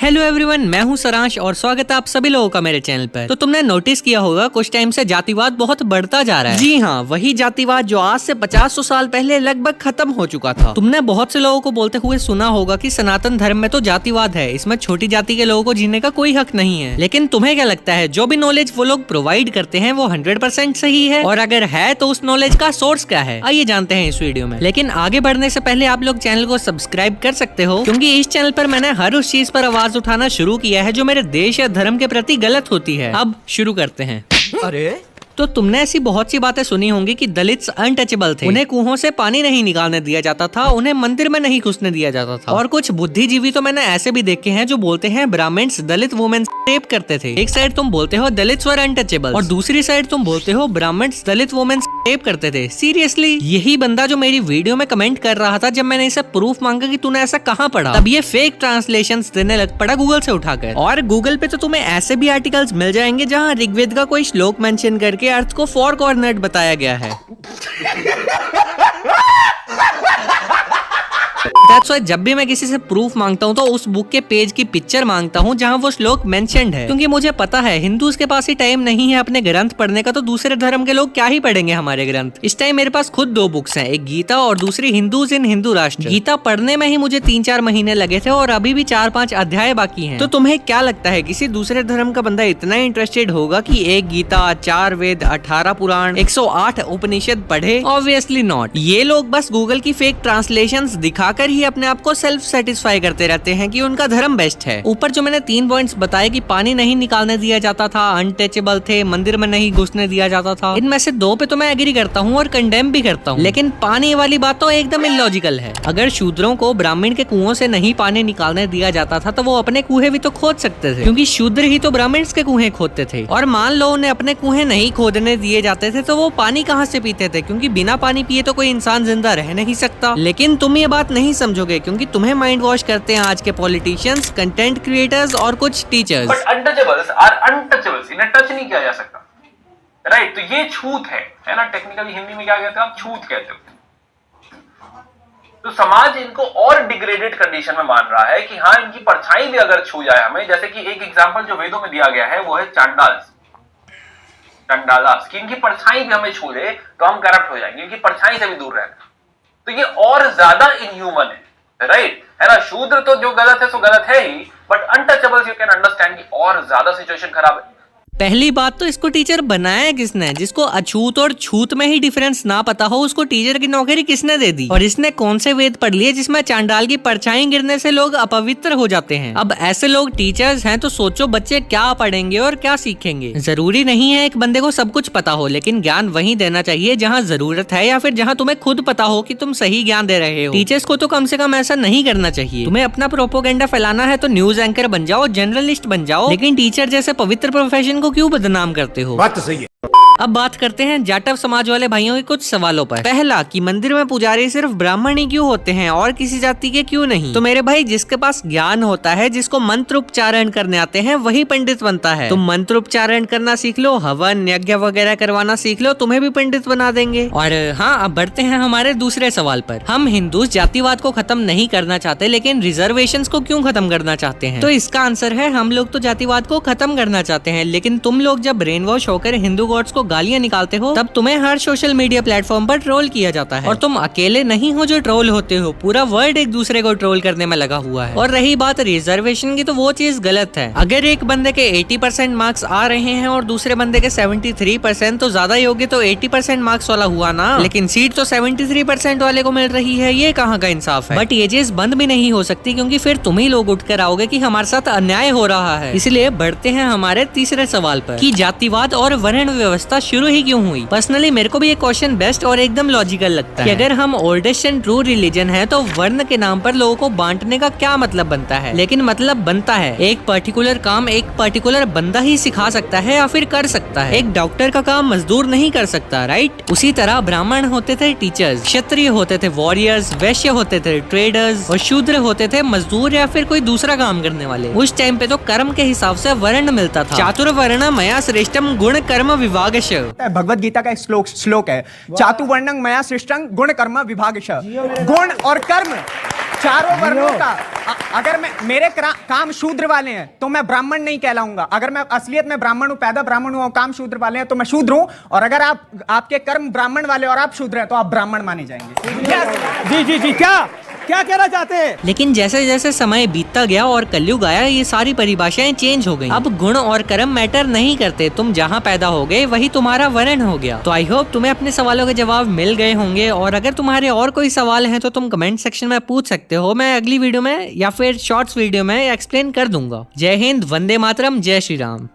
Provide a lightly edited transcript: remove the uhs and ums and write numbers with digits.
Hello everyone, मैं हूं सरांश और स्वागत है आप सभी लोगों का मेरे चैनल पर। तो तुमने नोटिस किया होगा कुछ टाइम से जातिवाद बहुत बढ़ता जा रहा है। जी हाँ, वही जातिवाद जो आज से 50 साल पहले लगभग खत्म हो चुका था। तुमने बहुत से लोगों को बोलते हुए सुना होगा कि सनातन धर्म में तो जातिवाद है, इसमें छोटी जाति के लोगों को जीने का कोई हक नहीं है। लेकिन तुम्हें क्या लगता है, जो भी नॉलेज वो लोग प्रोवाइड करते हैं वो 100% सही है? और अगर है तो उस नॉलेज का सोर्स क्या है, आइए जानते हैं इस वीडियो में। लेकिन आगे बढ़ने से पहले आप लोग चैनल को सब्सक्राइब कर सकते हो, क्योंकि इस चैनल पर मैंने हर उस चीज पर आवाज उठाना शुरू किया है जो मेरे देश या धर्म के प्रति गलत होती है। अब शुरू करते हैं। अरे तो तुमने ऐसी बहुत सी बातें सुनी होंगी कि दलित्स अनटचेबल थे, उन्हें कुओं से पानी नहीं निकालने दिया जाता था, उन्हें मंदिर में नहीं घुसने दिया जाता था। और कुछ बुद्धिजीवी तो मैंने ऐसे भी देखे हैं जो बोलते हैं ब्राह्मण्स दलित वुमेन रेप करते थे। एक साइड तुम बोलते हो दलित्स वर अनटचेबल और दूसरी साइड तुम बोलते हो ब्राह्मण्स दलित वुमेन रेप करते थे। सीरियसली, यही बंदा जो मेरी वीडियो में कमेंट कर रहा था जब मैंने इसे प्रूफ मांगा कि तूने ऐसा कहाँ पढ़ा, तब ये फेक ट्रांसलेशंस देने लग पड़ा गूगल से उठाकर। और गूगल पे तो तुम्हें ऐसे भी आर्टिकल्स मिल जाएंगे जहाँ ऋग्वेद का कोई श्लोक मेंशन करके अर्थ को फोर कॉर्नर्ड बताया गया है। That's why जब भी मैं किसी से प्रूफ मांगता हूँ तो उस बुक के पेज की पिक्चर मांगता हूँ जहाँ वो श्लोक मेंशन्ड है, क्योंकि मुझे पता है हिंदूज के पास ही टाइम नहीं है अपने ग्रंथ पढ़ने का, तो दूसरे धर्म के लोग क्या ही पढ़ेंगे हमारे ग्रंथ। इस टाइम मेरे पास खुद 2 बुक्स हैं, एक गीता और दूसरी हिंदूज इन हिंदू राष्ट्र। गीता पढ़ने में ही मुझे 3-4 महीने लगे थे और अभी भी 4-5 अध्याय बाकी हैं। तो तुम्हें क्या लगता है किसी दूसरे धर्म का बंदा इतना इंटरेस्टेड होगा कि एक गीता, 4 वेद, 18 पुराण, 108 उपनिषद पढ़े? Obviously not. ये लोग बस गूगल की फेक ट्रांसलेशंस दिखाकर ही अपने आप को सेल्फ सेटिस्फाई करते रहते हैं कि उनका धर्म बेस्ट है। ऊपर जो मैंने 3 पॉइंट्स बताए कि पानी नहीं निकालने दिया जाता था, अनटचेबल थे, मंदिर में नहीं घुसने दिया जाता था, इनमें से 2 पे तो मैं एग्री करता हूँ और कंडेम भी करता हूँ। लेकिन पानी वाली बात तो एकदम इलॉजिकल है। अगर शूद्रों को ब्राह्मण के कुओं से नहीं पानी निकालने दिया जाता था तो वो अपने कुएं भी तो खोद सकते थे, क्योंकि शूद्र ही तो ब्राह्मण के कुएं खोदते थे। और मान लो उन्हें अपने कुएं नहीं खोदने दिए जाते थे तो वो पानी कहाँ से पीते थे, क्योंकि बिना पानी पिए तो कोई इंसान जिंदा रह नहीं सकता। लेकिन तुम ये बात नहीं समझोगे, क्योंकि तुम्हें माइंड वॉश करते हैं आज के पॉलिटिशियंस, कंटेंट क्रिएटर्स और कुछ teachers. But untouchables are untouchables, इन्हें टच नहीं किया जा सकता, राइट? तो ये छूत है ना, टेक्निकली हिंदी में क्या कहते हैं आप, छूत कहते हो। तो समाज इनको और डिग्रेडेड कंडीशन में मान रहा है कि हाँ, इनकी परछाई भी अगर छू जाए हमें, जैसे कि एक एग्जांपल जो वेदों में दिया गया है वो है चांडाल्स, कि इनकी परछाई भी हमें छू दे तो हम करप्ट हो जाएंगे, इनकी परछाई से भी दूर रहना। तो ये और ज्यादा इनह्यूमन है, राइट? है ना, शूद्र तो जो गलत है सो गलत है ही, but untouchables you can understand की और ज्यादा सिचुएशन खराब है। पहली बात तो इसको टीचर बनाया किसने? जिसको अछूत और छूत में ही डिफरेंस ना पता हो उसको टीचर की नौकरी किसने दे दी? और इसने कौन से वेद पढ़ लिए जिसमें चांडाल की परछाई गिरने से लोग अपवित्र हो जाते हैं? अब ऐसे लोग टीचर्स हैं तो सोचो बच्चे क्या पढ़ेंगे और क्या सीखेंगे। जरूरी नहीं है एक बंदे को सब कुछ पता हो, लेकिन ज्ञान वहीं देना चाहिए जहाँ जरूरत है या फिर जहाँ तुम्हें खुद पता हो कि तुम सही ज्ञान दे रहे हो। टीचर्स को तो कम से कम ऐसा नहीं करना चाहिए। तुम्हें अपना प्रोपोगेंडा फैलाना है तो न्यूज एंकर बन जाओ, जर्नलिस्ट बन जाओ, लेकिन टीचर जैसे पवित्र प्रोफेशन को क्यों बदनाम करते हो? बात तो सही है। अब बात करते हैं जाटव समाज वाले भाइयों के कुछ सवालों पर। पहला, कि मंदिर में पुजारी सिर्फ ब्राह्मण ही क्यों होते हैं और किसी जाति के क्यों नहीं? तो मेरे भाई, जिसके पास ज्ञान होता है, जिसको मंत्र उच्चारण करने आते हैं, वही पंडित बनता है। तुम मंत्र उच्चारण करना सीख लो, हवन यज्ञ वगैरह करवाना सीख लो, तुम्हें भी पंडित बना देंगे। और हाँ, अब बढ़ते हैं हमारे दूसरे सवाल पर। हम हिंदू जातिवाद को खत्म नहीं करना चाहते, लेकिन रिजर्वेशंस को क्यों खत्म करना चाहते हैं? तो इसका आंसर है, हम लोग तो जातिवाद को खत्म करना चाहते हैं, लेकिन तुम लोग जब ब्रेन वॉश होकर हिंदू गॉड्स को गालियां निकालते हो तब तुम्हें हर सोशल मीडिया प्लेटफॉर्म पर ट्रोल किया जाता है। और तुम अकेले नहीं हो जो ट्रोल होते हो, पूरा वर्ल्ड एक दूसरे को ट्रोल करने में लगा हुआ है। और रही बात रिजर्वेशन की, तो वो चीज गलत है। अगर एक बंदे के 80% मार्क्स आ रहे हैं और दूसरे बंदे के 73%, तो ज्यादा योग्य तो 80% मार्क्स वाला हुआ ना, लेकिन सीट तो 73% वाले को मिल रही है। ये कहाँ का इंसाफ है? बट ये चीज बंद भी नहीं हो सकती, क्योंकि फिर तुम ही लोग उठकर आओगे कि हमारे साथ अन्याय हो रहा है। इसलिए बढ़ते हैं हमारे तीसरे सवाल पर, कि जातिवाद और वर्ण व्यवस्था शुरू ही क्यों हुई? पर्सनली मेरे को भी ये क्वेश्चन बेस्ट और एकदम लॉजिकल लगता है कि अगर हम ओल्डेस्ट एंड ट्रू रिलीजन है तो वर्ण के नाम पर लोगों को बांटने का क्या मतलब बनता है? लेकिन मतलब बनता है, एक पर्टिकुलर काम एक पर्टिकुलर बंदा ही सिखा सकता है या फिर कर सकता है। एक डॉक्टर का काम मजदूर नहीं कर सकता, राइट? उसी तरह ब्राह्मण होते थे टीचर्स, क्षत्रिय होते थे वॉरियर्स, वैश्य होते थे ट्रेडर्स और शूद्र होते थे मजदूर या फिर कोई दूसरा काम करने वाले। उस टाइम पे तो कर्म के हिसाब से वर्ण मिलता था। चातुर्वर्ण मया श्रेष्ठम गुण कर्म विभागश। भगवत गीता का एक श्लोक है, चातुर्वर्णं मया सृष्टं गुण कर्म विभागश। गुण और कर्म चारों वर्णों का अगर मैं मेरे काम शूद्र वाले हैं तो मैं ब्राह्मण नहीं कहलाऊंगा। अगर मैं असलियत में ब्राह्मण हूं, पैदा ब्राह्मण हूं, काम शूद्र वाले हैं तो मैं शूद्र हूं। और अगर आपके कर्म ब्राह्मण वाले और आप शूद्र हैं तो आप ब्राह्मण माने जाएंगे। जी जी जी, क्या कहना चाहते हैं? लेकिन जैसे जैसे समय बीतता गया और कलयुग आया, ये सारी परिभाषाएं चेंज हो गई। अब गुण और कर्म मैटर नहीं करते, तुम जहाँ पैदा हो गए वही तुम्हारा वर्ण हो गया। तो आई होप तुम्हें अपने सवालों के जवाब मिल गए होंगे, और अगर तुम्हारे और कोई सवाल हैं तो तुम कमेंट सेक्शन में पूछ सकते हो। मैं अगली वीडियो में या फिर शॉर्ट्स वीडियो में एक्सप्लेन कर दूंगा। जय हिंद, वंदे मातरम, जय श्री राम।